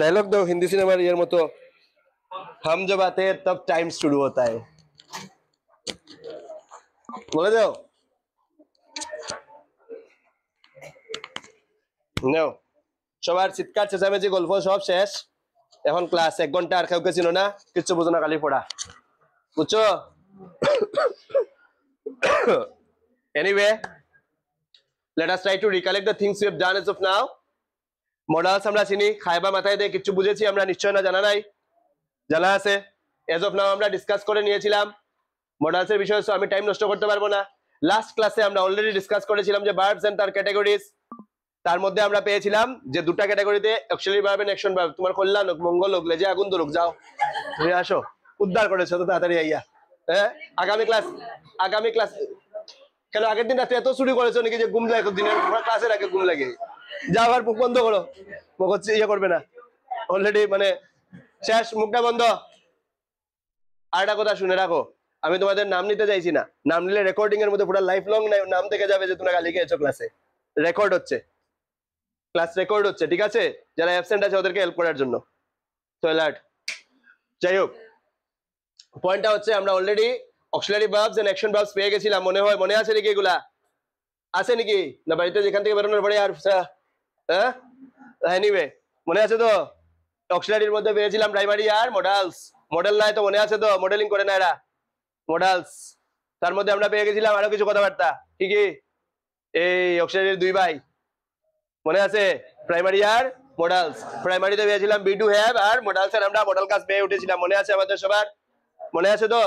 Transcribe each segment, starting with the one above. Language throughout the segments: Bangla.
डायलॉग दो हिंदी सिनेमा यार मतो हम जब आते हैं तब टाइम शुरू होता है बोले दो नो সবার চিৎকার চেঁচামেচি গল্প সব শেষ এখন ক্লাস 1 ঘন্টা আর কাউকে চিনো না কিচ্ছু বুঝো না খালি পড়া বুঝছো anyway let us try to recollect the things we have done as of now modals আমরা চিনি খাইবা মাথায় দিয়ে কিছু বুঝেছি আমরা নিশ্চয় না জানা নাই জানা আছে as of now আমরা ডিসকাস করে নিয়েছিলাম মডেলসের বিষয়ে আমি টাইম নষ্ট করতে পারবো না লাস্ট ক্লাসে আমরা অলরেডি ডিসকাস করেছিলাম যে ভার্বস এন্ড তার ক্যাটাগরিজ তার মধ্যে আমরা পেয়েছিলাম যে দুটো ক্যাটাগরিতে auxiliary verb and action verb তোমার কল্যাণ হোক মঙ্গল হোক লেজে আগুন ধরুক যাও তুমি আসো উদ্ধার করেছো তো তাড়াতাড়ি আইয়া হ্যাঁ আগামী ক্লাস কেন আগের দিন রাতে এত চুরি করেছো নাকি যে ঘুম লাগে দিনের ক্লাসের আগে ঘুম লাগে যাও আর মুখ বন্ধ করো মুখ হচ্ছে ইয়ে করবে না অলরেডি মানে শেষ মুখটা বন্ধ আর একটা কথা শুনে রাখো আমি তোমাদের নাম নিতে চাইছি না নাম নিলে রেকর্ডিং এর মধ্যে পুরো লাইফ লং নাম থেকে যাবে যে তোমরা গালি খেয়েছো ক্লাসে রেকর্ড হচ্ছে ক্লাস রেকর্ড হচ্ছে ঠিক আছে যারা অ্যাবসেন্ট আছে ওদেরকে হেল্প করার জন্য তো অ্যালার্ট যাই হোক পয়েন্টটা হচ্ছে আমরা already auxiliary verbs and action verbs পেয়ে গেছিলাম মনে আছে নাকি এগুলা আছে নাকি না বাড়িতে যেখান থেকে বেরোনোর পরে আর হ্যাঁ এনিওয়ে মনে আছে তো অক্সিলারির মধ্যে পেয়েছিলাম প্রাইমারি আর মডেলস মডেল নাই তো মনে আছে তো মডেলিং করে না এরা মডেলস তার মধ্যে আমরা পেয়ে গেছিলাম আরো কিছু কথাবার্তা কি কি এই অক্সিলারির দুই ভাই মনে আছে প্রাইমারি আর মডেলস প্রাইমারিতে পেয়েছিলাম বি টু হ্যাভ আর মডেলস এর আমরা মডেল ক্লাস পেয়ে উঠেছিলাম মনে আছে আমাদের সবার মনে আছে তো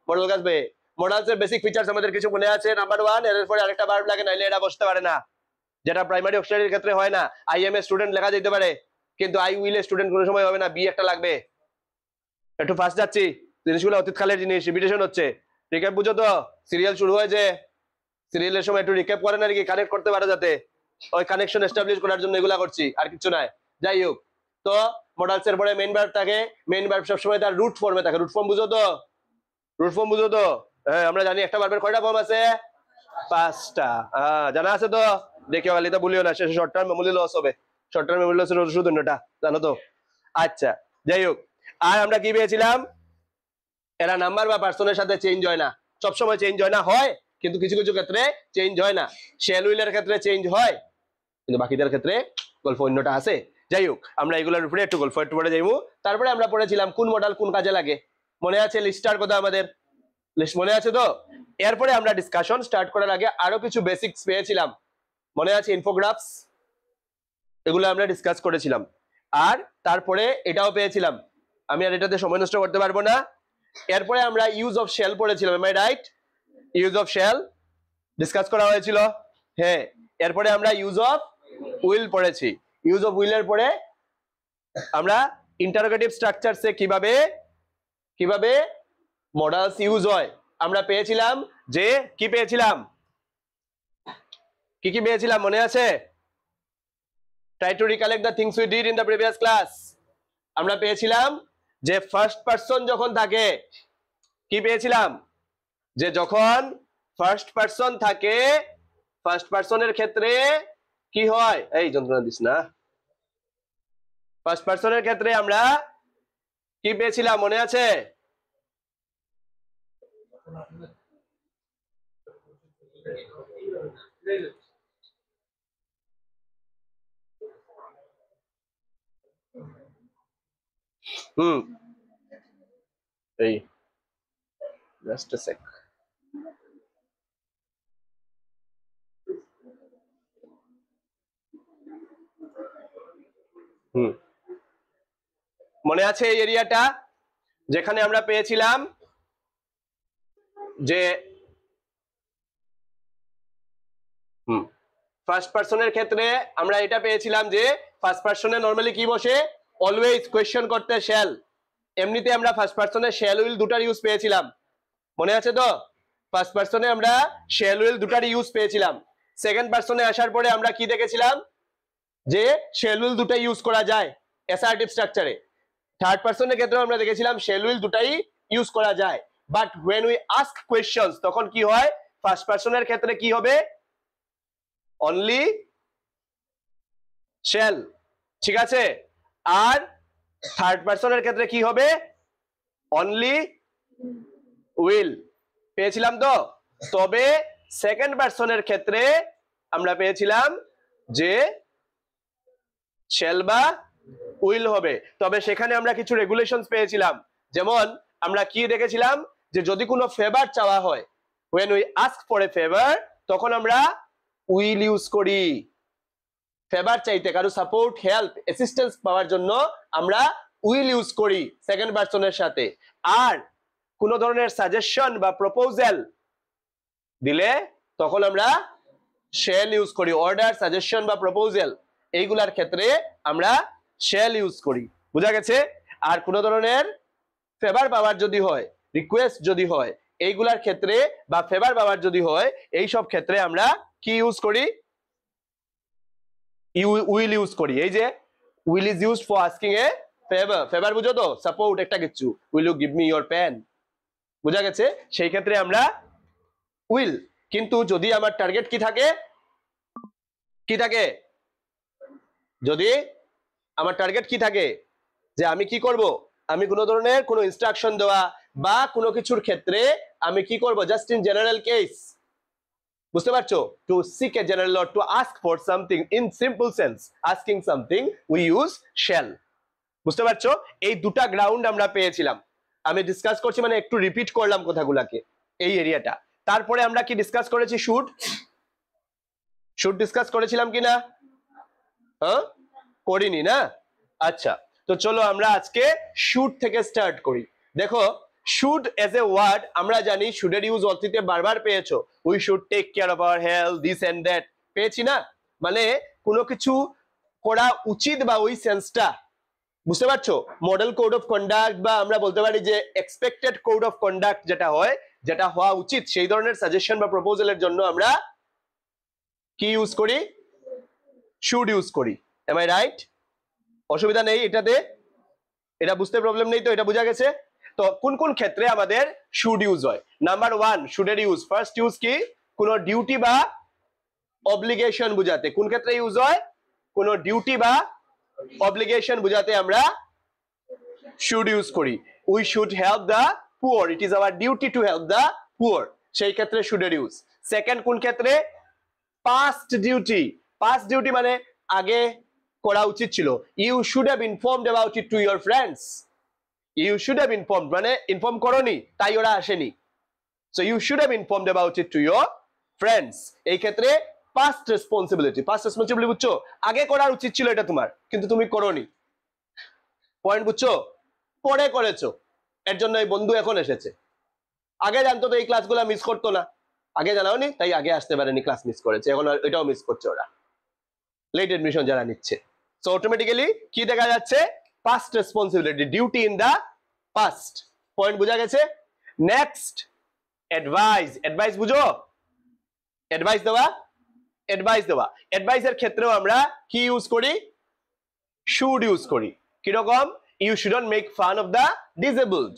মডেল ক্লাস পেয়ে মডেলস এর বেসিক ফিচারস আমাদের কিছু মনে আছে নাম্বার 1 এর পরে আরেকটা ভার্ব লাগে নাইলে এটা বসতে পারে না যেটা প্রাইমারি অক্সিলারির ক্ষেত্রে হয় না আই এম এ স্টুডেন্ট লেখা যেতে পারে কিন্তু আই উইল এ স্টুডেন্ট কোনো সময় হবে না বি একটা লাগবে একটু ফাস্ট যাচ্ছি জিনিসগুলো অতীতকালের জিনিস রিপিটেশন হচ্ছে রিক্যাপ বুঝো তো সিরিয়াল শুরু হয়েছে সিরিয়ালের সময় একটু রিক্যাপ করে না কি কানেক্ট করতে পারে যাতে ওই কানেকশন এস্টাবলিশ করার জন্য এগুলা করছি আর কিছু নাই যাই হোক তো মডেলস এর পরে মেইন ভার্ব থাকে মেইন ভার্ব সবসময় তার রুট ফর্মে থাকে রুট ফর্ম বুঝো তো হ্যাঁ আমরা জানি একটা ভার্বের কয়টা ফর্ম আছে 5টা জানা আছে তো দেখিও খালি তো ভুলিও না শেষে শর্ট টার্ম মেমোরি লস হবে শর্ট টার্ম মেমোরি লসের ওষুধ অন্যটা জানো তো আচ্ছা যাই হোক আর আমরা কি পেয়েছিলাম এরা নাম্বার বা পার্সনের সাথে চেঞ্জ হয় না সবসময় চেঞ্জ হয় না হয় কিন্তু কিছু কিছু ক্ষেত্রে চেঞ্জ হয় না শেল উইলের ক্ষেত্রে চেঞ্জ হয় কিন্তু বাকিদের ক্ষেত্রে গল্প অন্যটা আছে যাই হোক আমরা এগুলোর উপরে একটু গল্প একটু পড়ে যাইবো তারপরে আমরা পড়েছিলাম কোন মডেল কোন কাজে লাগে মনে আছে লিস্টার কথা আমাদের লিস্ট মনে আছে তো এরপরে আমরা ডিসকাশন স্টার্ট করার আগে আরো কিছু বেসিক্স পেয়েছিলাম মনে আছে ইনফোগ্রাফস এগুলো আমরা ডিসকাস করেছিলাম আর তারপরে এটাও পেয়েছিলাম আমি আর এটাতে সময় নষ্ট করতে পারবো না এরপরে আমরা ইউজ অফ শেল পড়েছিলাম am I right use of shall discuss করা হয়েছিল হ্যাঁ এরপরে আমরা ইউজ অফ উইল পড়েছি ইউজ অফ উইলের পরে আমরা ইন্টারোগেটিভ স্ট্রাকচারসে কিভাবে মডেলস ইউজ হয় আমরা পেয়েছিলাম যে কি পেয়েছিলাম কি পেয়েছিলাম মনে আছে try to recollect the things we did in the previous class আমরা পেয়েছিলাম যে ফার্স্ট পারসন যখন থাকে কি পেয়েছিলাম যে যখন ফার্স্ট পারসন থাকে ফার্স্ট পারসনের ক্ষেত্রে কি হয় এই যন্ত্রণা দিস না ফার্স্ট পারসনের ক্ষেত্রে আমরা কি পেয়েছিলাম মনে আছে এই জাস্ট আ সেক মনে আছে এই এরিয়াটা যেখানে আমরা পেয়েছিলাম যে ফার্স্ট পারসনের ক্ষেত্রে আমরা এটা পেয়েছিলাম যে ফার্স্ট পারসনে নরমালি কি বসে অলওয়েজ কোয়েশ্চেন করতে শ্যাল এমনিতে আমরা ফার্স্ট পারসনে শ্যাল উইল দুটার ইউজ পেয়েছিলাম মনে আছে তো ফার্স্ট পারসনে আমরা শ্যাল উইল দুটার ইউজ পেয়েছিলাম সেকেন্ড পারসনে আসার পরে আমরা কি দেখেছিলাম যে শ্যাল উইল দুটাই ইউজ করা যায় অ্যাসার্টিভ স্ট্রাকচারে থার্ড পারসনের ক্ষেত্রে আমরা দেখেছিলাম শ্যাল উইল দুটাই ইউজ করা যায় but when we ask questions তখন কি হয় ফার্স্ট পারসনের ক্ষেত্রে কি হবে অনলি শ্যাল ঠিক আছে আর থার্ড পারসনের ক্ষেত্রে কি হবে? অনলি উইল পেয়েছিলাম তো। তবে সেকেন্ড পারসনের ক্ষেত্রে আমরা পেয়েছিলাম যে শ্যাল বা উইল হবে। তবে সেখানে আমরা কিছু রেগুলেশনস পেয়েছিলাম, যেমন আমরা কি দেখেছিলাম যে যদি কোনো ফেভার চাওয়া হয়, when we ask for a favor, তখন আমরা উইল ইউজ করি। ফেভার চাইতে, কারো সাপোর্ট, হেল্প, অ্যাসিস্ট্যান্স পাওয়ার জন্য আমরা উইল ইউজ করি সেকেন্ড পারসনের সাথে। আর কোন ধরনের সাজেশন বা প্রপোজাল দিলে তখন আমরা শ্যাল ইউজ করি। অর্ডার, সাজেশন বা প্রপোজাল এইগুলার ক্ষেত্রে আমরা শ্যাল ইউজ করি। বুঝা গেছে? আর কোন ধরনের ফেভার পাওয়ার যদি হয়, রিকোয়েস্ট যদি হয়, এইগুলার ক্ষেত্রে বা ফেভার পাওয়ার যদি হয়, এই সব ক্ষেত্রে আমরা কি ইউজ করি? উইল ইউজ করি। এই যে will is used for asking a favour. Favour বুঝো তো? সাপোর্ট একটা কিছু। Will you give me your pen? বুঝা গেছে? সেই ক্ষেত্রে আমরা উইল। কিন্তু যদি আমার টার্গেট কি থাকে, কি থাকে, যদি আমার টার্গেট কি থাকে যে আমি কি করব, আমি কোনো ধরনের কোনো ইনস্ট্রাকশন দেওয়া বা কোনো কিছুর ক্ষেত্রে আমি কি করব, জাস্ট ইন জেনারেল কেস, বুঝতে পারছো? To seek a general or to ask for something in simple sense, asking something, we use shall. বুঝতে পারছো? এই দুটা গ্রাউন্ড আমরা পেয়েছিলাম। আমি ডিসকাস করছি মানে একটু রিপিট করলাম কথাগুলাকে, এই এরিয়াটা। তারপরে আমরা কি ডিসকাস করেছি? শুড। শুড ডিসকাস করেছিলাম কিনা? হ্যাঁ, করিনি না? আচ্ছা, তো চলো আমরা আজকে শুড থেকে স্টার্ট করি। দেখো, শুড এজ এ ওয়ার্ড আমরা জানি শুডের ইউজ অতীতে বারবার পেয়েছো। We should take care of our health, this and that, পেয়েছি না? মানে কোনো কিছু করা উচিত বা ওই সেন্সটা, বুঝতে পারছো? মডেল কোড অফ কন্ডাক্ট বা আমরা বলতে পারি যে এক্সপেক্টেড কোড অফ কন্ডাক্ট যেটা হয়, যেটা হওয়া উচিত, সেই ধরনের সাজেশন বা প্রপোজালের জন্য আমরা কি ইউজ করি? শুড ইউজ করি। Am I right? অসুবিধা নেই এটাতে? এটা বুঝতে প্রবলেম নেই তো? এটা বোঝা গেছে? তো কোন কোন ক্ষেত্রে আমাদের শুড ইউজ হয়? নাম্বার 1, শুডের ইউজ। ফার্স্ট ইউজ কি? কোন ডিউটি বা অব্লিগেশন বুঝাতে। কোন ক্ষেত্রে ইউজ হয়? কোন ডিউটি বা অব্লিগেশন বুঝাতে আমরা শুড ইউজ করি। We should help the poor, it is our duty to help the poor, সেই ক্ষেত্রে শুডের ইউজ। সেকেন্ড কোন ক্ষেত্রে? Past duty. পাস্ট ডিউটি মানে আগে করা উচিত ছিল। You should have informed about it to your friends. You should have informed মানে ইনফর্ম করনি, তাই ওরা আসেনি। So you should have informed about it to your friends. এই ক্ষেত্রে পাস্ট রেসপন্সিবিলিটি। পাস্ট রেসপন্সিবিলিটি বুঝছো? আগে করার উচিত ছিল এটা তোমার, কিন্তু তুমি করনি। পয়েন্ট বুঝছো? পরে করেছো, এর জন্য এই বন্ধু এখন এসেছে। আগে জানতো তো এই ক্লাসগুলো মিস করতো না। আগে জানাওনি, তাই আগে আসতে পারেনি, ক্লাস মিস করেছে, এখন এটাও মিস করছে ওরা, লেট এডমিশন যারা নিচ্ছে। সো অটোমেটিক্যালি কি দেখা যাচ্ছে? Past responsibility, duty in the past. Point বোঝা গেছে? Next, advice. অ্যাডভাইস বুঝো? অ্যাডভাইস দেওয়া। অ্যাডভাইস দেওয়া, অ্যাডভাইসের ক্ষেত্রেও আমরা কি ইউজ করি? শুড ইউজ করি। কিরকম? You shouldn't make fun of the disabled.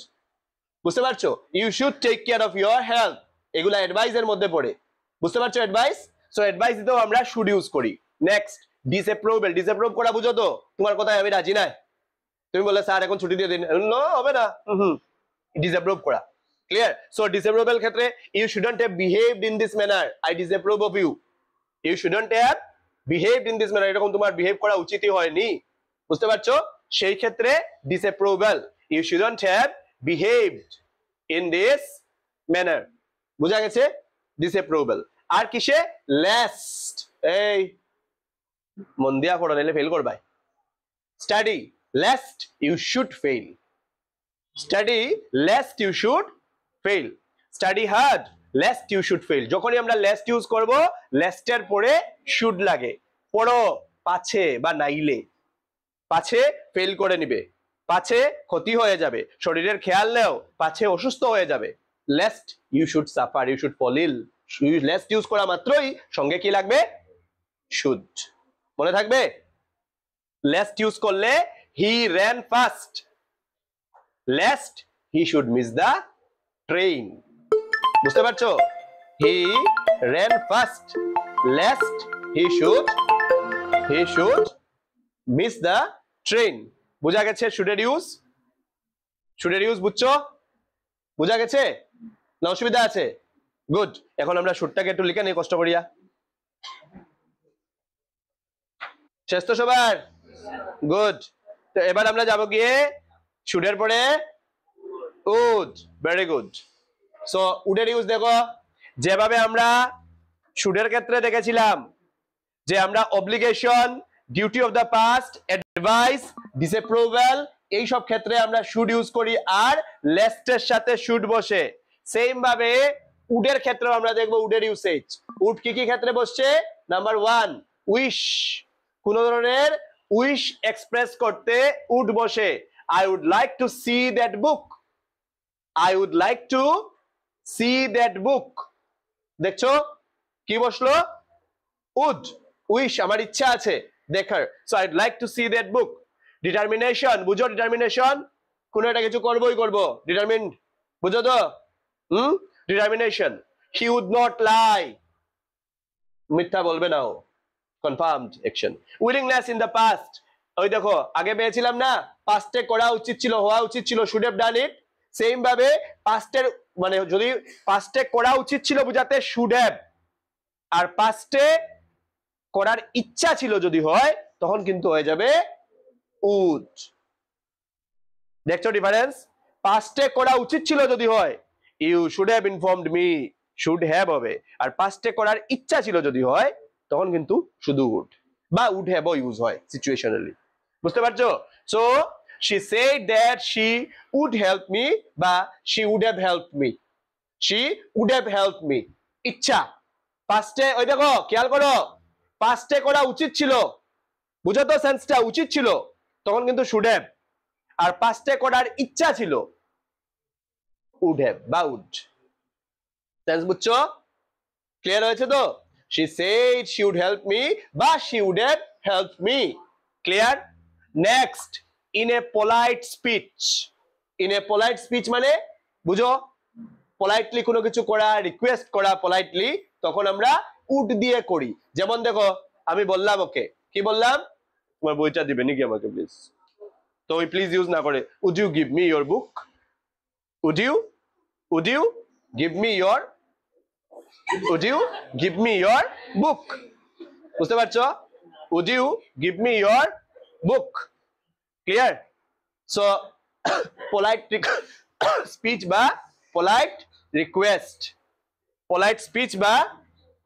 বুঝতে পারছো? You should take care of your health, এগুলা অ্যাডভাইসের মধ্যে পড়ে। বুঝতে পারছো? অ্যাডভাইস। সো অ্যাডভাইস দিতেও আমরা শুড ইউজ করি। Next, disapproval. ডিসঅ্যাপ্রুভ করা বুঝো তো? তোমার কথায় আমি রাজি নাই, তুমি বললে স্যার এখন ছুটি দিয়ে দিন, নো হবে না, ডিসঅ্যাপ্রুভ করা। ক্লিয়ার? সো ডিসঅ্যাপ্রুভাল ক্ষেত্রে you shouldn't have behaved in this manner, I disapprove of you. You shouldn't have behaved in this manner, এরকম তোমার বিহেভ করা উচিতই হয়নি। বুঝতে পারছো? সেই ক্ষেত্রে disapproval, you shouldn't have behaved in this manner. বুঝা গেছে? ডিসঅ্যাপ্রুভাল। আর কিসে? লেস্ট। এই মন দিয়া পড়ো, নাইলে ফেল করবাই। Study lest you should fail. Study lest you should fail. Study hard lest you should fail. যখনই আমরা lest ইউজ করব, lest এর পরে should লাগে। পড়ো পাছে বা নাইলে, পাছে ফেল করে নিবে, পাছে ক্ষতি হয়ে যাবে, শরীরের খেয়াল নেও, পাছে অসুস্থ হয়ে যাবে। lest you should suffer, you should fall ill. lest use করা মাত্রই সঙ্গে কি লাগবে? should। মনে থাকবে? lest ইউজ করলে he ran fast lest he should miss the train. বুঝতে পারছো? he ran fast lest he should miss the train বুঝা গেছে শুডের ইউজ বুঝছো বুঝা গেছে না অসুবিধা আছে গুড এখন আমরা শুডটাকে একটু লিখে নিই কষ্ট করিয়া শেষ তো সবার গুড তো এবার আমরা যাব গিয়ে শুডের পরে উড ভেরি গুড সো উডের ইউজ দেখো যেভাবে আমরা শুডের ক্ষেত্রে দেখেছিলাম যে আমরা obligation duty of the past advice disapproval এই সব ক্ষেত্রে আমরা শুড ইউজ করি আর লেস্টের সাথে শুড বসে সেম ভাবে উডের ক্ষেত্রে আমরা দেখব উডের ইউসেজ উড কি কি ক্ষেত্রে বসছে নাম্বার 1 উইশ কোন ধরনের উইশ এক্সপ্রেস করতে উড বসে I would like to see that book I would like to see that book দেখছো কি বসলো উড উইশ আমার ইচ্ছা আছে দেখার so I'd like to see that book determination বুঝো ডিটারমিনেশন কোন একটা কিছু করবই করব ডিটারমিন্ড বুঝো তো determination he would not lie মিথ্যা বলবে না ও confirmed action willingness in the past ওই দেখো আগে পেয়েছিলাম না পাস্টে করা উচিত ছিল হওয়া উচিত ছিল should have done it same ভাবে পাস্টের মানে যদি পাস্টে করা উচিত ছিল বুঝাতে শুড হ্যাভ আর পাস্টে করার ইচ্ছা ছিল যদি হয় তখন কিন্তু হয়ে যাবে উড দেখছো ডিফারেন্স পাস্টে করা উচিত ছিল যদি হয় you should have informed me should have হবে আর পাস্টে করার ইচ্ছা ছিল যদি হয় তখন কিন্তু শুধু উড বা উড হ্যাভ ইউজ হয় সিচুয়েশনালি বুঝতে পারছো so she said that she would help me বা she would have helped me she would have helped me ইচ্ছা পাস্টে ওই দেখো খেয়াল করো পাস্টে করা উচিত ছিল বুঝো তো সেন্সটা উচিত ছিল তখন কিন্তু শুড হ্যাভ আর পাস্টে করার ইচ্ছা ছিল উড হ্যাভ বা উড সেন্স বুঝছো ক্লিয়ার হয়েছে তো she said she would help me বা she would have helped me clear next in a polite speech মানে বুঝো politely কোনো কিছু করা রিকোয়েস্ট করা politely তখন আমরা উড দিয়ে করি যেমন দেখো আমি বললাম ওকে কি বললাম তোমার বইটা দিবে নাকি আমাকে প্লিজ তো ওই প্লিজ ইউজ না করে would you give me your book would you give me your book বুঝতে পারছো would you give me your book clear so polite speech বা polite speech বা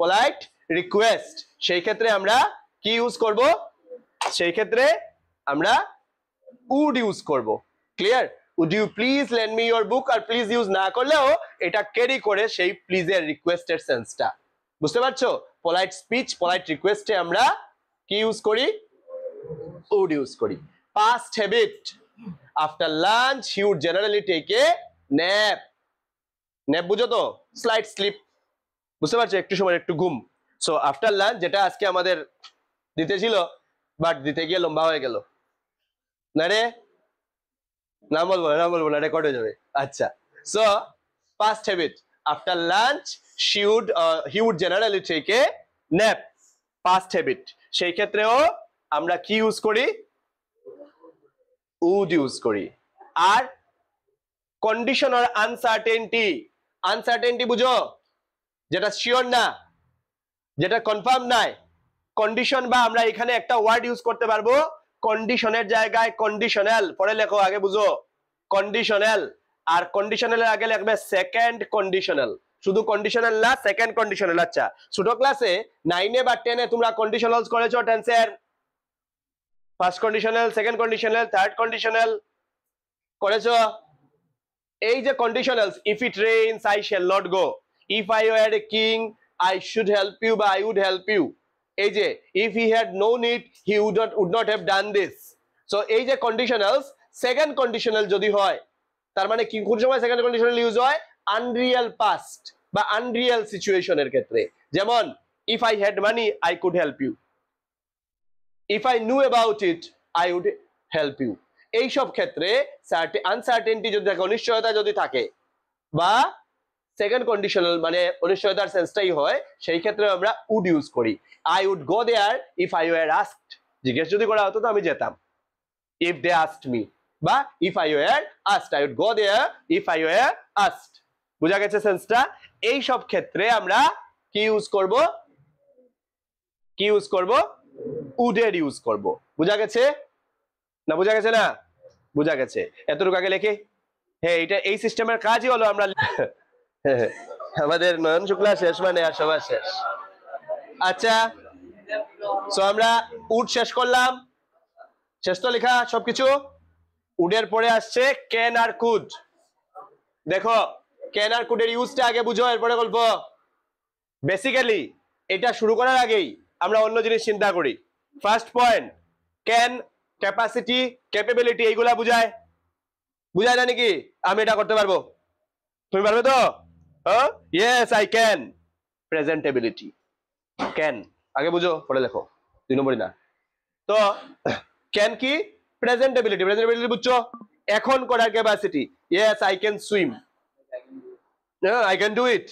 polite request সেই ক্ষেত্রে আমরা কি ইউজ করব সেই ক্ষেত্রে আমরা would ইউজ করব clear would you please lend me your book আর প্লিজ ইউজ না করলেও এটা ক্যারি করে সেই প্লিজের রিকোয়েস্টের সেন্সটা বুঝতে পারছো polite speech polite request এ আমরা কি ইউজ করি would ইউজ করি past habit after lunch he would generally take a nap বুঝো তো স্লাইড স্লিপ বুঝতে পারছো একটু সময় একটু ঘুম সো আফটার লাঞ্চ যেটা আজকে আমাদের দিতে ছিল বাট দিতে গিয়ে লম্বা হয়ে গেল না রে না বলবো না রেকর্ড হয়ে যাবে আচ্ছা so first habit after lunch he would generally take a nap first habit সেই ক্ষেত্রেও আমরা কি ইউজ করি would ইউজ করি আর কন্ডিশন আর আনসার্টেনটি বুঝো যেটা শিওর না যেটা কনফার্ম নাই কন্ডিশন বা আমরা এখানে একটা ওয়ার্ড ইউজ করতে পারবো কন্ডিশনের জায়গায় কন্ডিশনাল পরে লেখো আগে বুঝো কন্ডিশনাল আর কন্ডিশনালের আগে লিখবে সেকেন্ড কন্ডিশনাল শুধু কন্ডিশনাল না সেকেন্ড কন্ডিশনাল আচ্ছা ছোট ক্লাসে 9 এ বা 10 এ তোমরা কন্ডিশনালস করেছো টেন্সের first conditional second conditional third conditional করেছো এই যে conditionals if it rains I shall not go if I were a king I should help you বা আই উড হেল্প ইউ এই যে if he had no need he would not have done this so এই যে কন্ডিশনালস সেকেন্ড কন্ডিশনাল যদি হয় তার মানে কি কোন সময় সেকেন্ড কন্ডিশনাল ইউজ হয় আনরিয়াল পাস্ট বা আনরিয়াল সিচুয়েশনের ক্ষেত্রে যেমন if I had money I could help you if I knew about it I would help you এই সব ক্ষেত্রে আনসার্টেনটি যদি থাকে অনিশ্চয়তা যদি থাকে বা সেকেন্ড কন্ডিশনাল মানে অনিশ্চয়তার সেন্সটাই হয় সেই ক্ষেত্রে আমরা উড ইউজ করি I would go there if I were asked জিজ্ঞেস যদি করা হতো তো আমি যেতাম if they asked me, বা if I were asked, I would go there if I were asked. বুঝা গেছে সেন্সটা? এই সব ক্ষেত্রে আমরা কি ইউজ করব? কি ইউজ করব? would এর ইউজ করব। বুঝা গেছে না? বুঝা গেছে না? বুঝা গেছে। এতটুকু আগে লিখি। হ্যাঁ, এটা এই সিস্টেমের কাজই হলো আমরা আমাদের নয়ন শুক্লা শেষ মানে আর সবার শেষ। আচ্ছা, সো আমরা উড শেষ করলাম, শেষ তো লেখা সবকিছু। উডের পরে আসছে ক্যান আর কুড। দেখো, ক্যান আর কুডের ইউজটা আগে বুঝো, এরপরে গল্প। বেসিক্যালি এটা শুরু করার আগেই আমরা অন্য জিনিস চিন্তা করি। First point, can, capacity, capability, এইগুলা বুঝায়। বুঝায় না নাকি? আমি এটা করতে পারবো, তুমি পারবে তো? Yes I can. Presentability, can আগে বুঝো, পরে লেখো, 2 নম্বরই না। তো ক্যান কি? প্রেজেন্টেবিলিটি। প্রেজেন্টেবিলিটি বুঝছো? এখন করার capacity, yes I can swim, I can do it.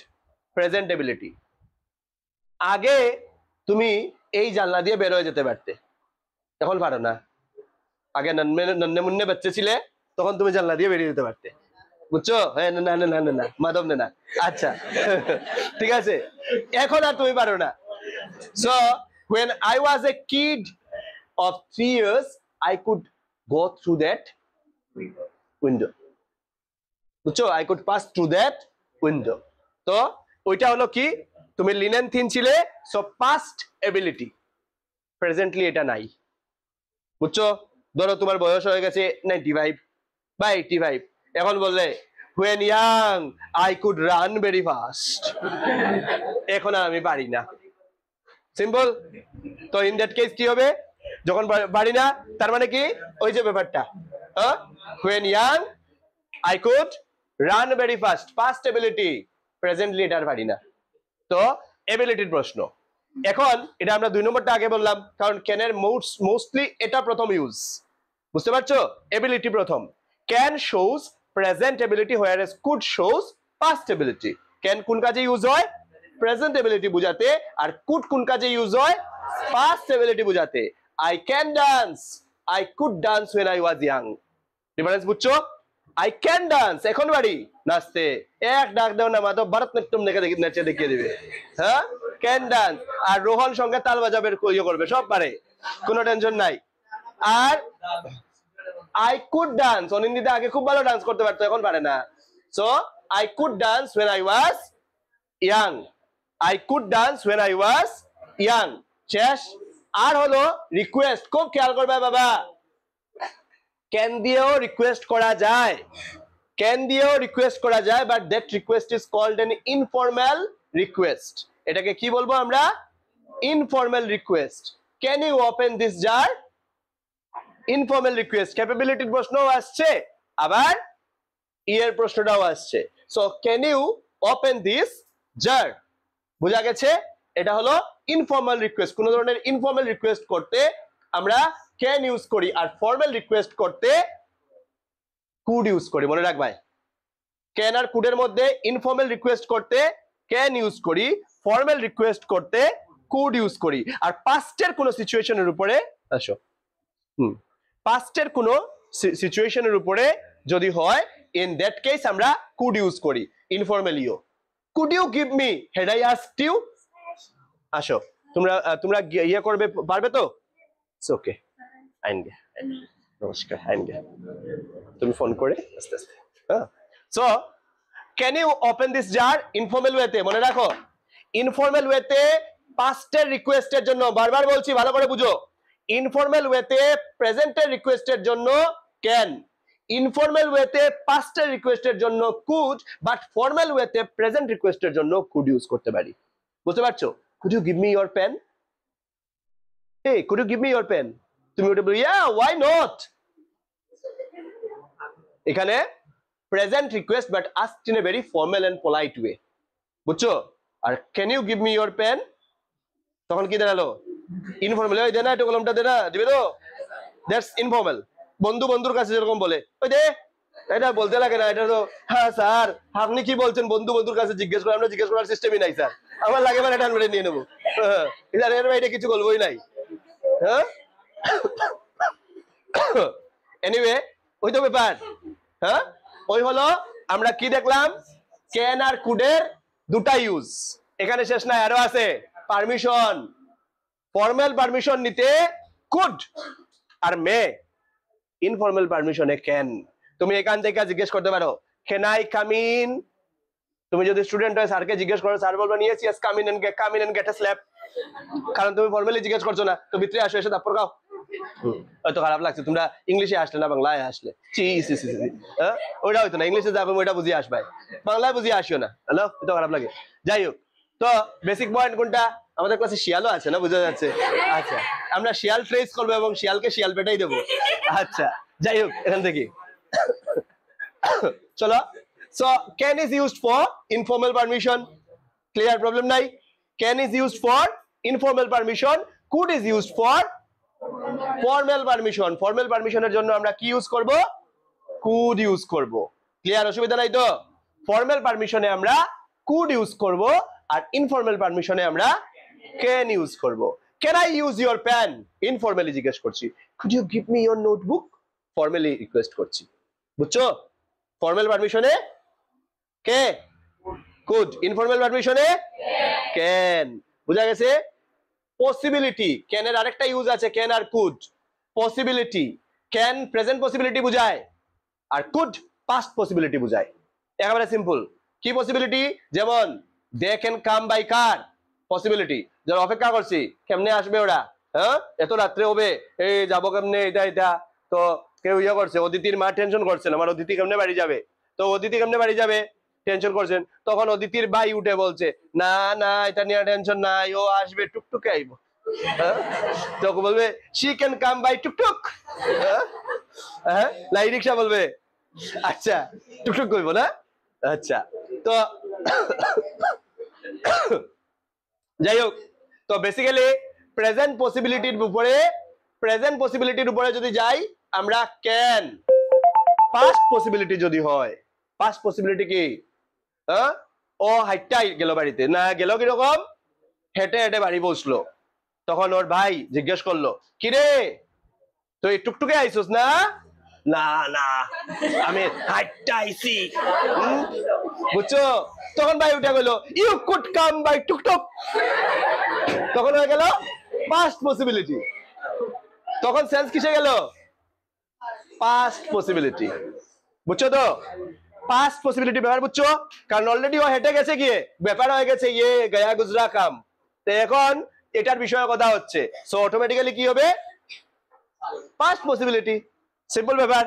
Presentability, আগে তুমি এই জানলা দিয়ে বের হয়ে যেতে পারতে, এখন পারো না। আগে নন্নে মুন্নে বাচ্চা ছিলে, তখন তুমি জানলা দিয়ে বেরিয়ে যেতে পারতে, বুঝছো? হ্যাঁ, না না না না, মাধব না। আচ্ছা ঠিক আছে, এখন আর তুমি পারো না। So when I was a kid of 3 years, I could go through that window. বুঝছো? I could pass through that window. তো ওইটা হলো কি? তুমি লিনেন থিন ছিলে, সো পাস্ট এবিলিটি। প্রেজেন্টলি এটা নাই, বুঝছো? ধরো তোমার বয়স হয়ে গেছে 95 বা 85, এখন বললে when young I could run very fast, এখন আর আমি পারি না। সিম্পল। তো ইন দ্যাট কেস কি হবে? যখন পারি না, তার মানে কি? ওই যে ব্যাপারটা, when young I could run very fast, past ability, presently এটা আর পারি না। তো এবিলিটির প্রশ্ন। এখন এটা আমরা 2 নম্বরটা আগে বললাম, কারণ ক্যানের মোস্টলি এটা প্রথম ইউজ, বুঝতে পারছো? এবিলিটি প্রথম। Can shows present ability, whereas could shows past ability. Can কোন কাজে ইউজ হয়? প্রেজেন্ট এবিলিটি বুঝাতে। আর কুড কোন কাজে ইউজ হয়? পাস্ট এবিলিটি বুঝাতে। I can dance, I could dance when I was young. Difference বুঝছো? আই ক্যান ডান্স, এখন বাড়ি নাচতে, এক ডাক দাও না মাধব, ভারতনাট্যম নেচে দেখিয়ে দিবে। হ্যাঁ, ক্যান ডান্স। আর রোহন সঙ্গে তাল বাজাবে, ইয়ে করবে, সব পারে, কোনো টেনশন নাই। আর আই কুড ডান্স, অনিন্দিতা আগে খুব ভালো ডান্স করতে পারতো, এখন পারে না। So I could dance when I was young. I could dance when I was young. শেষ। আর হলো রিকোয়েস্ট, খুব খেয়াল করবে বাবা। ক্যান দিয়েও রিকোয়েস্ট করা যায়, ক্যান দিয়েও রিকোয়েস্ট করা যায়, but that request is called an informal request. এটাকে কি বলবো আমরা? Informal request. Can you open this jar? Informal request. ক্যাপাবিলিটির প্রশ্নও আসছে, আবার ইয়ের প্রশ্নটাও আসছে। So can you open this jar, বুঝা গেছে? এটা হলো ইনফর্মাল রিকোয়েস্ট। কোন ধরনের ইনফর্মাল রিকোয়েস্ট করতে আমরা ক্যান ইউজ করি, আর ফর্মাল রিকোয়েস্ট করতে কুড ইউজ করি। মনে রাখবাই, ক্যান আর কুডের মধ্যে ইনফর্মাল রিকোয়েস্ট করতে ক্যান ইউজ করি, ফর্মাল রিকোয়েস্ট করতে কুড ইউজ করি। আর পাস্টের কোন সিচুয়েশনের উপরে আসো, পাস্টের কোন সিচুয়েশনের উপরে যদি হয়, ইন দ্যাট কেস আমরা কুড ইউজ করি, ইনফর্মালিও। Could you give me had I asked you? আসো, তোমরা ইয়ে করবে, পারবে তো? It's okay. আইনগে, নমস্কার, আইনগে তুমি ফোন করে আস্তে আস্তে। হ্যাঁ, so can you open this jar? Informal ওয়েতে। মনে রাখো, ইনফর্মাল ওয়েতে পাস্টের রিকোয়েস্টের জন্য, বারবার বলছি ভালো করে বুঝো, ইনফর্মাল ওয়েতে প্রেজেন্টের রিকোয়েস্টের জন্য ক্যান, ইনফর্মাল ওয়েতে পাস্টের রিকোয়েস্টের জন্য কুড, বাট ফর্মাল ওয়েতে প্রেজেন্ট রিকোয়েস্টের জন্য কুড ইউজ করতে পারি। বুঝতে পারছো? Could you give me your pen? এই could you give me your pen? তুমি ওটা বলি, ইয়া ওয়াই নট। এখানে present request, but asked in a very formal and polite way, বুঝছো? আর can you give me your pen, তখন কি দাঁড়ালো? ইনফর্মাল। ওই দে না, একটু কলমটা দে না, দিবে তো? That's informal. বন্ধু বন্ধুর কাছে যেরকম বলে, ওই দে, এটা বলতে লাগে না, এটা তো, হ্যাঁ স্যার আপনি কি বলছেন, বন্ধু বন্ধুর কাছে জিজ্ঞেস করে, আমরা জিজ্ঞেস করার সিস্টেমই নাই স্যার, আমার লাগে মানে এটা নিয়ে নেবো, এটা কিছু বলবোই নাই। হ্যাঁ, এনিওয়ে ওই তো ব্যাপার, হ্যাঁ ওই হলো আমরা কি দেখলাম, ক্যান আর কুডের দুটা ইউজ, এখানে শেষ না, আরো আছে পারমিশন, ফর্মাল পারমিশন নিতে কুড আর মে, ইনফর্মাল পারমিশনে ক্যান। তুমি এখান থেকে জিজ্ঞেস করতে পারো ক্যান আই কাম ইন, তুমি যদি স্টুডেন্ট হয় স্যারকে জিজ্ঞেস করো, স্যার বলবেন yes yes come in and get a slap, কারণ তুমি ফর্মালি জিজ্ঞেস করছো না, তো ভিতরে আসো, এসে তারপর খাও। হয়তো খারাপ লাগছে, তোমরা ইংলিশে আসলে না বাংলায় আসলে, ওইটা হইতো না, ইংলিশে যাবে ওইটা বুঝিয়ে আসবে, বাংলায় বুঝিয়ে আসিও না, হ্যালো তো খারাপ লাগে। যাই হোক, তো বেসিক পয়েন্ট কোনটা, আমাদের ক্লাসে শিয়ালও আছে না, বোঝা যাচ্ছে। আচ্ছা, আমরা শিয়াল ট্রেস করবো এবং শিয়ালকে শিয়াল পেটাই দেবো। আচ্ছা যাই হোক, এখান থেকে চলো। So can is used for informal permission, clear, problem নাই। Can is used for informal permission, could is used for formal permission, formal permission এর জন্য আমরা কি ইউজ করব, could ইউজ করব, ক্লিয়ার, অসুবিধা নাই তো। ফর্মাল পারমিশনে আমরা could ইউজ করব আর ইনফর্মাল পারমিশনে আমরা can ইউজ করব। Can I use your pen, informally জিজ্ঞেস করছি। Could you give me your notebook, formally request করছি, বুঝছো। ফর্মাল পারমিশনে কে কুড, ইনফর্মাল পারমিশনে ক্যান, বুঝা গেছে। পসিবিলিটি, ক্যান এর আরেকটা ইউজ আছে, ক্যান আর could. Possibility, can present possibility বুঝায় আর কুড পাস্ট পসিবিলিটি বুঝায়, একেবারে সিম্পল। কি পসিবিলিটি, যেমন they can come by car, possibility, যারা অপেক্ষা করছি কেমনে আসবে ওরা, হ্যাঁ এত রাত্রে হবে, এই যাবো কেমনে, এটা এটা, তো কেউ ইয়ে করছে, অদিতির মা টেনশন করছেন আমার অদিতি কেমনে বাড়ি যাবে, তো অদিতি কেমনে বাড়ি যাবে টেনশন করছেন, তখন অদিতির ভাই উঠে বলছে না না এটা নিয়ে টেনশন নাই, ও আসবে টুকটুকে আইব, তখন বলবে শি ক্যান কাম বাই টুকটুক, হ্যাঁ লাই রিক্সা বলবে, আচ্ছা টুকটুক কইব না, আচ্ছা। তো যাই হোক, তো বেসিক্যালি প্রেজেন্ট পসিবিলিটির উপরে যদি যাই আমরা ক্যান, পাস্ট পসিবিলিটি যদি হয়, পাস্ট পসিবিলিটি কি, ও হাইটাই গেল বাড়িতে, না গেল কিরকম, হেঁটে হেঁটে বাড়ি পৌঁছলো, তখন ওর ভাই জিজ্ঞেস করলো কিরে তুই টুকটুকে আইসুস না, না না আমি হাইটা আইছি, বুঝছো, তখন ভাই উঠে গেল ইউ কুড কাম বাই টুকটুক, তখন হয়ে গেল পাস্ট পসিবিলিটি, তখন সেন্স কিসে গেল, পাস্ট পসিবিলিটি, বুঝছো তো, পাস্ট পসিবিলিটি ব্যাপার বুঝছো, কারণ অলরেডি ও হেঁটে গেছে, গিয়ে ব্যাপার হয়ে গেছে, ইয়ে গয়া গুজরা কাম, তো এখন এটার বিষয়ে কথা হচ্ছে, সো অটোমেটিক্যালি কি হবে, পাস্ট পসিবিলিটি, সিম্পল ব্যাপার।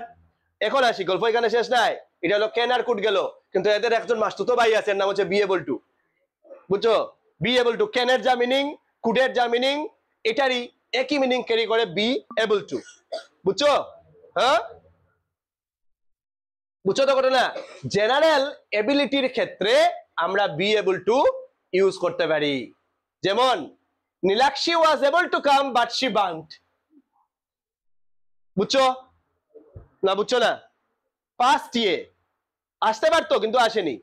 এখন আসি, গল্প এখানে শেষ নাই, এটা হলো ক্যান আর কুড গেল, কিন্তু এদের একজন মাস্তুতো ভাই আছে, নাম হচ্ছে বি এবল টু, বুঝছো, বি এবল টু, ক্যানের যা মিনিং কুডের যা মিনিং এটারই একই মিনিং ক্যারি করে বি এবল টু, বুঝছো, হ্যাঁ বুঝছো তো ঘটনা। জেনারেল এবিলিটির ক্ষেত্রে আমরা বি এবল টু ইউজ করতে পারি, যেমন Nilakshi was able to come but she bunked, বুঝছো না, বুঝছো না, পাস্ট ইয়ে আসতে পারতো কিন্তু আসেনি।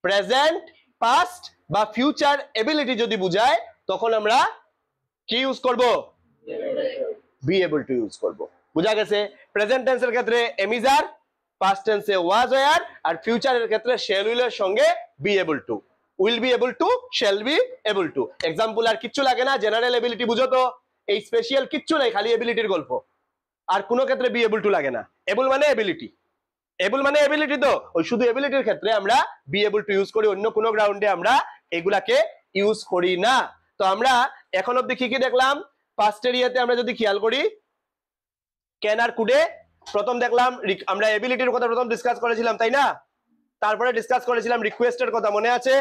প্রেজেন্ট, পাস্ট বা ফিউচার এবিলিটি যদি বুঝায় তখন আমরা কি ইউজ করব, বি এবল টু ইউজ করব, বুঝা গেছে। প্রেজেন্ট টেন্সের ক্ষেত্রে এমিজার, পাস্ট টেন্সে ওয়াজ ওয়ার, আর ফিউচারের ক্ষেত্রে শ্যাল উইলের সঙ্গে be able to, will be able to, shall be able to. Example আর কিচ্ছু লাগে না, জেনারেল এবিলিটি বুঝো তো, এই স্পেশাল কিচ্ছু নাই, খালি এবিলিটির গল্প, আর কোনো ক্ষেত্রে বি এবল টু লাগে না। এবল মানে এবিলিটি, এবল মানে এবিলিটি, তো ওই শুধু এবিলিটির ক্ষেত্রে আমরা বি এবল টু ইউজ করি, অন্য কোনো গ্রাউন্ডে আমরা এগুলাকে ইউজ করি না। তো আমরা এখন অব্দি কি কি দেখলাম, পাস্ট এরিয়াতে আমরা যদি খেয়াল করি, ক্যান আর কুডে প্রথম দেখলাম আমরা এবিলিটির কথা প্রথম ডিসকাস করেছিলাম, তাই না, তারপরে ডিসকাস করেছিলাম রিকোয়েস্টের কথা, মনে আছে,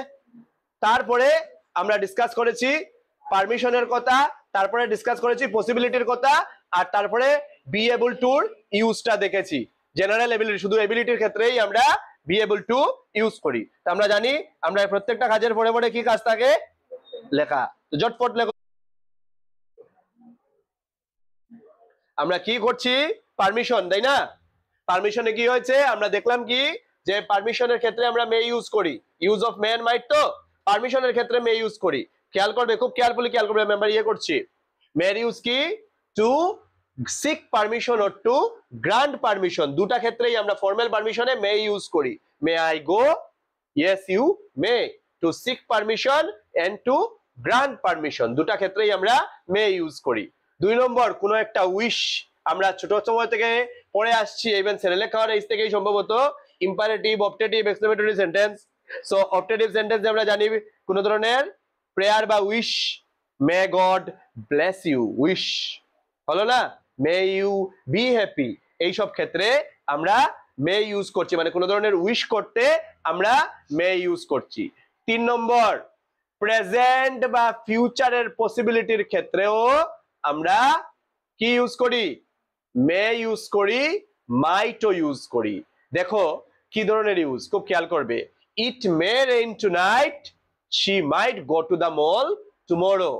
তারপরে আমরা ডিসকাস করেছি পারমিশনের কথা, তারপরে ডিসকাস করেছি পসিবিলিটির কথা, আর তারপরে বি এবল টুর ইউজটা দেখেছি। জেনারেল এবিলিটি, শুধু এবিলিটির ক্ষেত্রেই আমরা বি এবল টু ইউজ করি। তো আমরা জানি আমরা প্রত্যেকটা কাজের পরে পরে কি কাজ থাকে, লেখা, তো ঝটপট লেখো। আমরা কি করছি, পারমিশন, তাই না, পারমিশনে কি হয়েছে আমরা দেখলাম কি, যে পারমিশনের ক্ষেত্রে আমরা মে ইউজ করি, ইউজ অফ মে এন্ড মাইট, তো পারমিশনের ক্ষেত্রে মে ইউজ করি, খেয়াল করবে, খুব কেয়ারফুলি খেয়াল করবে, আমরা ইয়ে করছি, মের ইউজ কি, to seek permission or to grant permission, দুটা ক্ষেত্রেই আমরা ফর্মাল পারমিশনে মে ইউজ করি। May I go, yes you may, to seek permission and to grant permission, দুটা ক্ষেত্রেই আমরা মে ইউজ করি। 2 নম্বর, কোনো একটা উইশ, আমরা ছোট সময় থেকে পড়ে আসছি, ইভেন সেরেলেক খাওয়ার এজ থেকেই সম্ভবত, imperative, optative, exclamatory sentence. So optative sentence আমরা জানি কোন ধরনের প্রেয়ার বা wish, may God bless you, wish হলো না, মে ইউ বি হ্যাপি, এইসব ক্ষেত্রে আমরা মে ইউজ করছি, মানে কোন ধরনের উইশ করতে আমরা মে ইউজ করছি। 3 নম্বর, প্রেজেন্ট বা ফিউচারের পসিবিলিটির ক্ষেত্রেও আমরা কি ইউজ করি, মে ইউজ করি, মাইটও ইউজ করি। দেখো কি ধরনের ইউজ, খুব খেয়াল করবে। It may rain tonight, she might go to the mall tomorrow.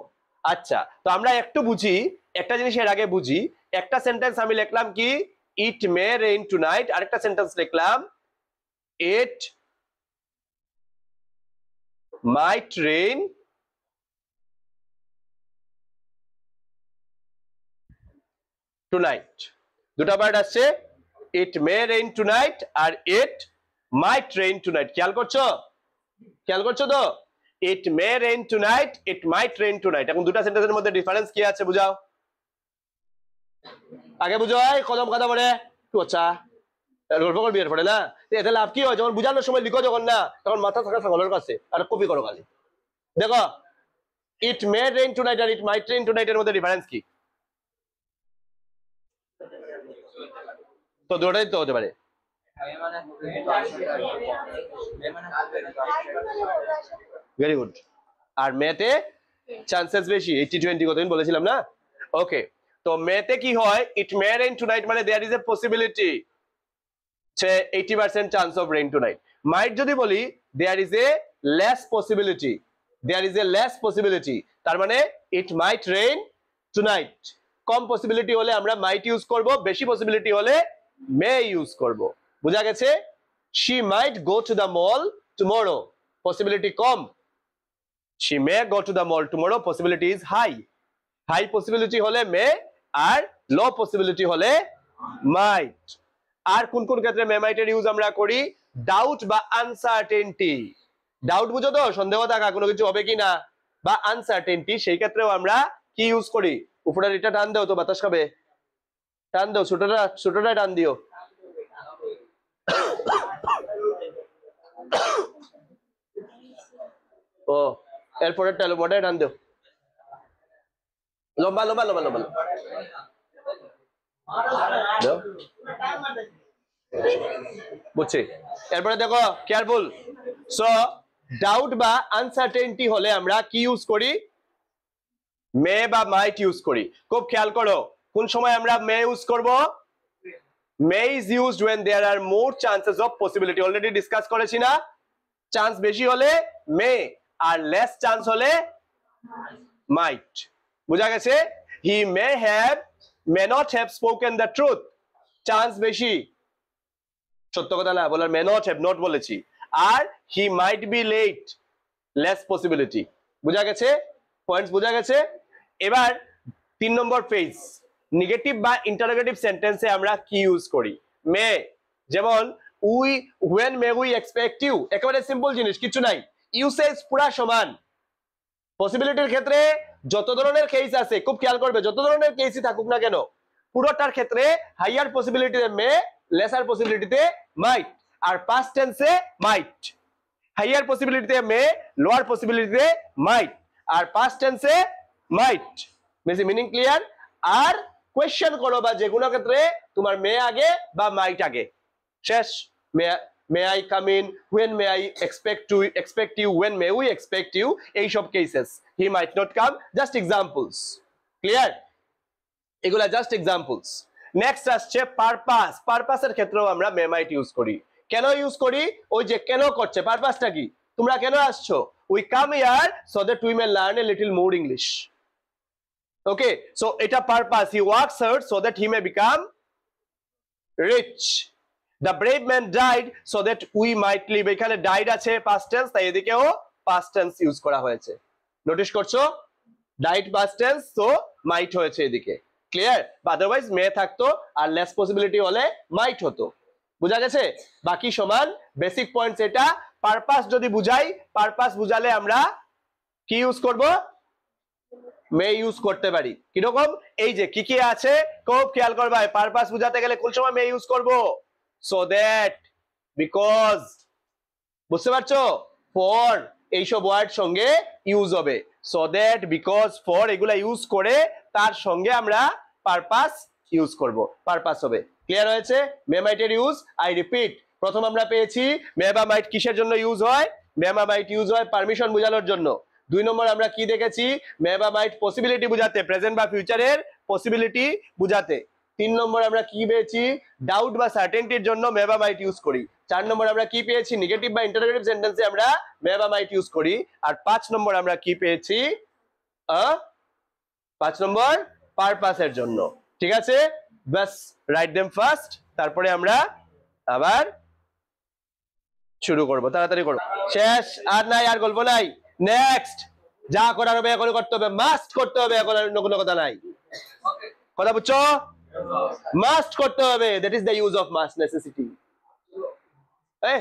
আচ্ছা, তো আমরা একটু বুঝি, একটা জিনিস এর আগে বুঝি। একটা সেন্টেন্স আমি লিখলাম কি, ইট মে রেইন টুনাইট, আরেকটা সেন্টেন্স লিখলাম ইট মাইট রেইন টুনাইট, দুটা পার্ট আসছে, ইট মে রেইন টুনাইট আর ইট মাইট রেইন টুনাইট। খেয়াল করছো, খেয়াল করছো তো, ইট মে রেইন টুনাইট, ইট মাইট রেইন টুনাইট। এখন দুটা সেন্টেন্সের মধ্যে ডিফারেন্স কি আছে বুঝাও, আগে বুঝো, কদম কথা বলে কি আচ্ছা গল্প করবি এরপরে না, এতে লাভ কি হয়, যখন বুঝানোর সময় লিখো যখন না, তখন মাথা থাকা ছাগলের কাছে, আর কপি করো খালি। দেখো ইট মে রেইন টুনাইট আর ইট মাইট রেইন টুনাইট এর মধ্যে ডিফারেন্স কি, তো দুটোই তো হতে পারে। Very good. আর মেতে চান্সেস বেশি, 80-20 কতদিন বলেছিলাম না। ওকে, তো মেতে কি হয়, ইট মে রেইন টুনাইট মানে there is a possibility, 80% chance of rain tonight. Might যদি বলি there is a less possibility, there is a less possibility, তার মানে ইট মাইট রেইন টুনাইট। কম পসিবিলিটি হলে আমরা মাইট ইউজ করব, বেশি পসিবিলিটি হলে মে ইউজ করব। বুঝা গেছে? She might go to the mall tomorrow, possibility com, she may go to the mall tomorrow, possibility is high, high possibility হলে may আর low possibility হলে might। আর কোন কোন ক্ষেত্রে may might এর ইউজ আমরা করি, ডাউট বা আনসার্টেনটি, ডাউট বুঝো তো, সন্দেহ থাকা কোনো কিছু হবে কি না, বা আনসার্টেনটি, সেই ক্ষেত্রেও আমরা কি ইউজ করি, উপরের এটা টান দাও তো বাতাস খাবে, টান দাও, ছোটটা টান দিও। ও এরপরে মোটাই টান দিও, লম্বা লম্বা লম্বা লম্বা বুঝছি। এরপরে দেখো কেয়ারফুল, সো ডাউট বা আনসার্টেনটি হলে আমরা কি ইউজ করি, মে বা মাইট ইউজ করি। খুব খেয়াল করো কোন সময় আমরা মে ইউজ করব, may is used when there are more chances of possibility, already discuss করেছি না, চান্স বেশি হলে মে আর লেস চান্স হলে মাইট। বুঝা গেছে? He may not have spoken the truth, chance বেশি সত্য কথা না বলার, মে নট হ্যাভ, নট বলেছি। আর he might be late, less possibility. বুঝা গেছে? পয়েন্টস বুঝা গেছে? এবার 3 নম্বর ফেজ, নেগেটিভ বা ইন্টারোগেটিভ সেন্টেন্সে আমরা কি ইউজ করি, মে, যেমন we, when may we expect you, একেবারে সিম্পল জিনিস, কিছু নাই, ইউসেজ পুরা সমান। পসিবিলিটির ক্ষেত্রে যত ধরনের কেস আছে, খুব খেয়াল করবে, যত ধরনের কেসই থাকুক না কেন, পুরোটার ক্ষেত্রে হাইয়ার পসিবিলিটিতে মে, লেসার পসিবিলিটিতে মাইট, আর পাস্ট টেন্সে মাইট। হাইয়ার পসিবিলিটিতে মে, লোয়ার পসিবিলিটিতে মাইট, আর পাস্ট টেন্সে মাইট। Meaning clear? আর কোয়েশ্চেন করো বা যে কোনো ক্ষেত্রে তোমার মে আগে বা মাইট আগে, শেষ। may I come in, when may I expect you, when may we expect you, এই সব cases, he might not come, just examples, clear? এগুলা জাস্ট এক্সাম্পলস। নেক্সট আসছে পারপাস, পারপাসের ক্ষেত্রেও আমরা মে মাইট ইউজ করি। কেন ইউজ করি, ওই যে কেন করছে, পারপাসটা কি, তোমরা কেন আসছো, we come here so that we may learn a little more English. Okay, so এটা purpose, he works hard so that he may become rich. The brave man died so that we might live, এখানে ডাইড আছে পাস্ট টেন্স, তাই এদিকেও পাস্ট টেন্স ইউজ করা হয়েছে। নোটিস করছো, ডাইড পাস্ট টেন্স, সো মাইট হয়েছে এদিকে। ক্লিয়ার? আদারওয়াইজ মে থাকতো আর লেস পসিবিলিটি হলে মাইট হতো। বুঝা গেছে? বাকি সমান, বেসিক পয়েন্টস এটা। পারপাস যদি বুঝাই, পারপাস বুঝালে আমরা কি ইউজ করব? মে ইউজ করতে পারি। কিরকম? এই যে কি কি আছে খুব খেয়াল করবা, পারপাস বুঝাতে গেলে কোন সময় মে ইউজ করব? সো দ্যাট, বিকজ, বুঝতে পারছো? ফর এইসব ওয়ার্ড সঙ্গে ইউজ হবে। সো দ্যাট, বিকজ, ফর এগুলা ইউজ করে তার সঙ্গে আমরা পারপাস ইউজ করব, পারপাস হবে। ক্লিয়ার হয়েছে? মে মাইটের ইউজ, আই রিপিট, প্রথম আমরা পেয়েছি মে বা মাইট কিসের জন্য ইউজ হয়? মে বা মাইট ইউজ হয় পারমিশন বোঝানোর জন্য। 2 নম্বর আমরা কি দেখেছি? মে বা মাইট পসিবিলিটি বুঝাতে, প্রেজেন্ট বা ফিউচারের পসিবিলিটি বুঝাতে। 3 নম্বর আমরা কি পেয়েছি? ডাউট বা সার্টেনটির জন্য মে বা মাইট ইউজ করি। 4 নম্বর আমরা কি পেয়েছি? নেগেটিভ বা ইন্টারোগেটিভ সেন্টেন্সে আমরা মে বা মাইট ইউজ করি। আর 5 নম্বর আমরা কি পেয়েছি? 5 নম্বর পারপাসের জন্য। ঠিক আছে? বাস রাইট দেম ফার্স্ট, তারপরে আমরা আবার শুরু করব, তাড়াতাড়ি করব। শেষ, আর নাই, আর গল্প নাই। নেক্সট, যা করার হবে এখন করতে হবে, মাস্ট করতে হবে, এখন আর অন্য কোনো কথা নাই। কথা বুঝছো? মাস্ট করতে হবে, that is the use of must, necessity. এই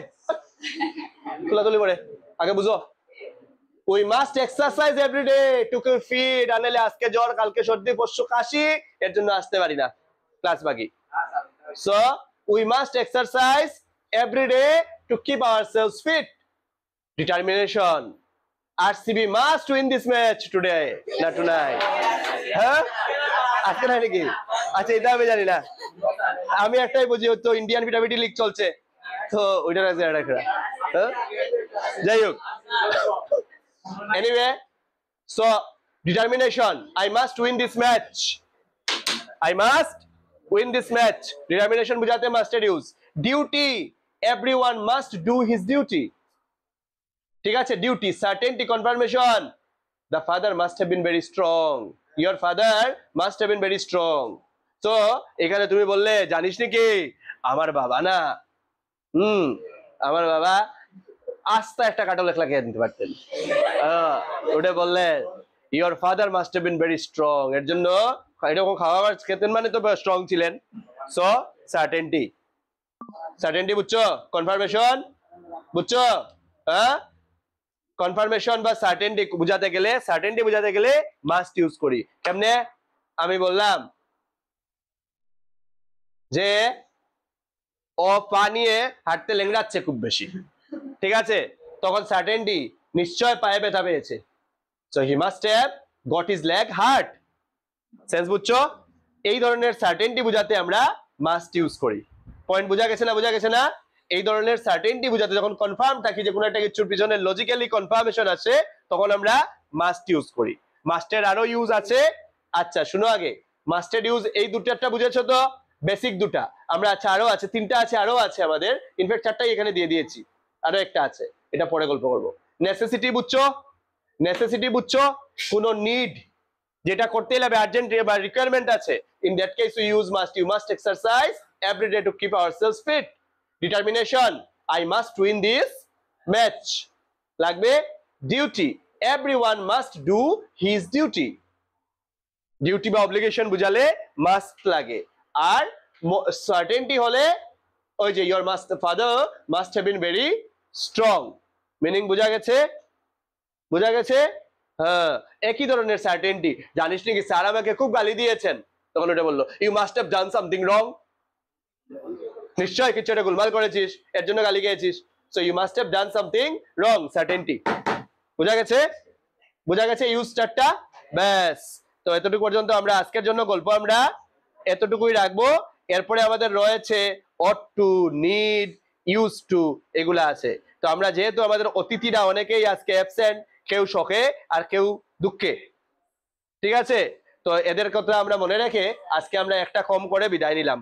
তুলাতুলি পড়ে আগে বুঝো। We must exercise every day to keep fit, আনলে আজকে জ্বর, কালকে সর্দি, পরশু কাশি, এর জন্য আসতে পারি না ক্লাস বাকি। So we must exercise every day to keep ourselves fit. Determination, RCB must win this match today, না টুনাইট। হ্যাঁ, আজকে নাই নাকি? আচ্ছা, এটা আমি জানি না, আমি একটাই বুঝি, তো ইন্ডিয়ান ভিটামিটি লিগ চলছে, তো ওইটা রাখছে একটা। যাই হোক, anyway, so determination, I must win this match, I must win this match, determination বুঝাতে must এর use। duty, everyone must do his duty, ঠিক আছে? duty, certainty, confirmation, the father must have been very strong, your father must have been very strong। তো এখানে তুমি বললে জানিস নাকি আমার বাবা না, আমার বাবা আস্তে একটা কাটল একলা খেয়ে দিতে পারতেন, ওটা বললে your father must have been very strong, এর জন্য এরকম খাবার খেতেন মানে তো স্ট্রং ছিলেন। সো সার্টেনটি, সার্টেনটি বুঝছো? কনফার্মেশন বুঝছো? হ্যাঁ, কনফার্মেশন বা সার্টেনটি বুঝাতে গেলে, সার্টেনটি বুঝাতে গেলে মাস্ট ইউজ করি। কেমনে? আমি বললাম যে ও পা নিয়ে হাঁটতে লেংড়াচ্ছে খুব বেশি, ঠিক আছে? তখন সার্টেনটি, নিশ্চয় পায়ে ব্যথা পেয়েছে। So he must have got his leg heart. Sense বুঝছো? এই ধরনের সার্টেনটি বুঝাতে আমরা মাস্ট ইউজ করি। পয়েন্ট বুঝা গেছে না? বুঝা গেছে না? এই ধরনের সার্টেনটি বুঝাতে যখন কনফার্ম থাকি যে কোনো একটা কিছুর পিছনে লজিক্যালি কনফার্মেশন আছে, তখন আমরা মাস্ট ইউজ করি। মাস্টের আরো ইউজ আছে। আচ্ছা শুনো, আগে মাস্টের ইউজ এই দুটো বুঝেছো তো, বেসিক দুটা। আমরা আচ্ছা আরো আছে, 3টা আছে, আরো আছে আমাদের, ইনফ্যাক্ট 4টাই এখানে দিয়ে দিয়েছি, আরো একটা আছে, এটা পরে গল্প করবো। নেসেসিটি বুঝছো? নেসেসিটি বুঝছো? কোনো নিড, যেটা করতে হবে, আর্জেন্ট বা রিকোয়ারমেন্ট আছে, in that case we use must. You must exercise every day to keep ourselves fit. Determination, I must win this match, লাগবে duty, everyone must do his duty. Duty বা অব্লিগেশন বুঝালে মাস্ট লাগে। আর সার্টেনটি হলে ওই যে your must father must have been very strong, meaning বুঝা গেছে? বুঝা গেছে? হ্যাঁ, একই ধরনের সার্টেনটি। জানিস নাকি স্যার আমাকে খুব গালি দিয়েছেন, তখন ওটা বললো you must have done something wrong, নিশ্চয় কিছু একটা গোলমাল করেছিস, এর জন্য গালি খেয়েছিস। So you must have done something wrong, certainty. বুঝা গেছে? বুঝা গেছে ইউজ চারটা? ব্যাস, তো এতটুকু পর্যন্ত আমরা আজকের জন্য গল্প আমরা এতটুকুই রাখবো। এরপরে আমাদের রয়েছে ought to, need, use to, এগুলা আছে। তো আমরা যেহেতু আমাদের অতিথিরা অনেকেই আজকে অ্যাবসেন্ট, কেউ শখে আর কেউ দুঃখে, ঠিক আছে? তো এদের কথা আমরা মনে রেখে আজকে আমরা একটা কম করে বিদায় নিলাম।